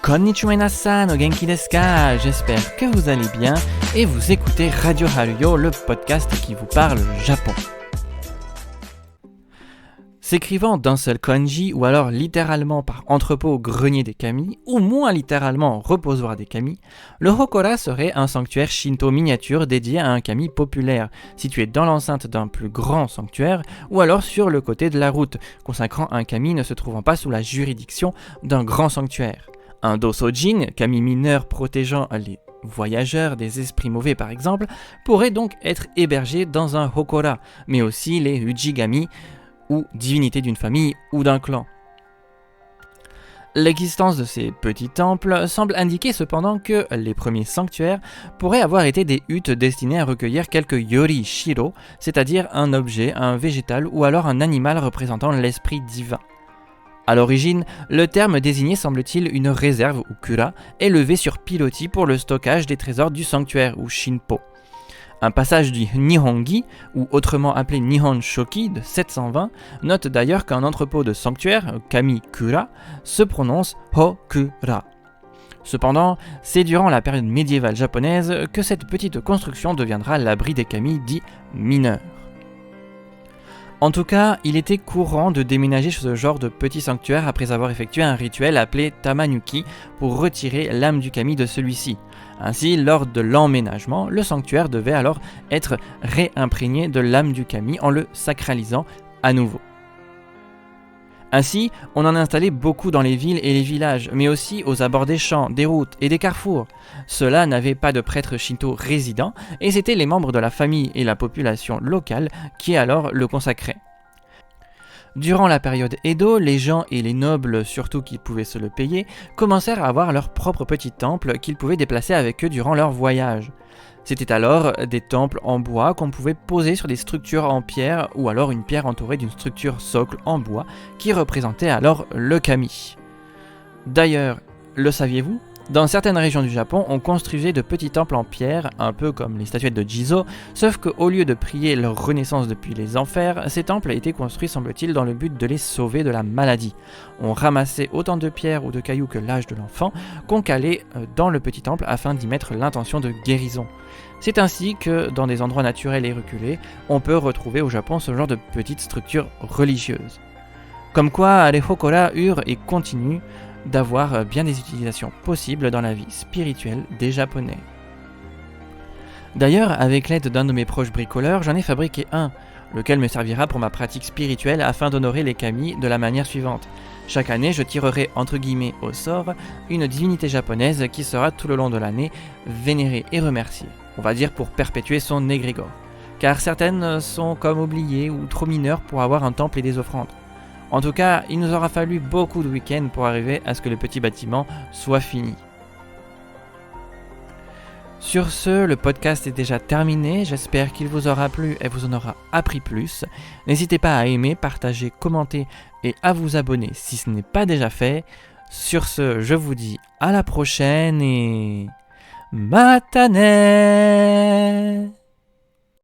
Konnichiwa minasan, o genki desu ka? J'espère que vous allez bien et vous écoutez Radio Haruyo, le podcast qui vous parle Japon. S'écrivant d'un seul kanji ou alors littéralement par entrepôt grenier des kami ou moins littéralement reposoir des kami, le Hokora serait un sanctuaire shinto miniature dédié à un kami populaire, situé dans l'enceinte d'un plus grand sanctuaire ou alors sur le côté de la route, consacrant un kami ne se trouvant pas sous la juridiction d'un grand sanctuaire. Un dosojin, kami mineur protégeant les voyageurs des esprits mauvais par exemple, pourrait donc être hébergé dans un Hokora, mais aussi les Ujigami, ou divinité d'une famille ou d'un clan. L'existence de ces petits temples semble indiquer cependant que les premiers sanctuaires pourraient avoir été des huttes destinées à recueillir quelques yori shiro, c'est-à-dire un objet, un végétal ou alors un animal représentant l'esprit divin. A l'origine, le terme désignait semble-t-il une réserve ou kura élevée sur pilotis pour le stockage des trésors du sanctuaire ou shinpo. Un passage du Nihongi, ou autrement appelé Nihon Shoki de 720, note d'ailleurs qu'un entrepôt de sanctuaire, Kami-kura, se prononce Hokura. Cependant, c'est durant la période médiévale japonaise que cette petite construction deviendra l'abri des kami dits mineurs. En tout cas, il était courant de déménager ce genre de petit sanctuaire après avoir effectué un rituel appelé Tamanuki pour retirer l'âme du kami de celui-ci. Ainsi, lors de l'emménagement, le sanctuaire devait alors être réimprégné de l'âme du kami en le sacralisant à nouveau. Ainsi, on en installait beaucoup dans les villes et les villages, mais aussi aux abords des champs, des routes et des carrefours. Ceux-là n'avaient pas de prêtres shinto résidents, et c'étaient les membres de la famille et la population locale qui alors le consacraient. Durant la période Edo, les gens et les nobles, surtout qui pouvaient se le payer, commencèrent à avoir leur propre petit temple qu'ils pouvaient déplacer avec eux durant leur voyage. C'était alors des temples en bois qu'on pouvait poser sur des structures en pierre ou alors une pierre entourée d'une structure socle en bois qui représentait alors le kami. D'ailleurs, le saviez-vous ? Dans certaines régions du Japon, on construisait de petits temples en pierre, un peu comme les statuettes de Jizo, sauf qu'au lieu de prier leur renaissance depuis les enfers, ces temples étaient construits semble-t-il dans le but de les sauver de la maladie. On ramassait autant de pierres ou de cailloux que l'âge de l'enfant qu'on calait dans le petit temple afin d'y mettre l'intention de guérison. C'est ainsi que, dans des endroits naturels et reculés, on peut retrouver au Japon ce genre de petites structures religieuses. Comme quoi, les Hokora eurent et continuent d'avoir bien des utilisations possibles dans la vie spirituelle des Japonais. D'ailleurs, avec l'aide d'un de mes proches bricoleurs, j'en ai fabriqué un, lequel me servira pour ma pratique spirituelle afin d'honorer les kami de la manière suivante. Chaque année, je tirerai entre guillemets au sort une divinité japonaise qui sera tout le long de l'année vénérée et remerciée, on va dire pour perpétuer son égrégore, car certaines sont comme oubliées ou trop mineures pour avoir un temple et des offrandes. En tout cas, il nous aura fallu beaucoup de week-ends pour arriver à ce que le petit bâtiment soit fini. Sur ce, le podcast est déjà terminé, j'espère qu'il vous aura plu et vous en aura appris plus. N'hésitez pas à aimer, partager, commenter et à vous abonner si ce n'est pas déjà fait. Sur ce, je vous dis à la prochaine et... Matane!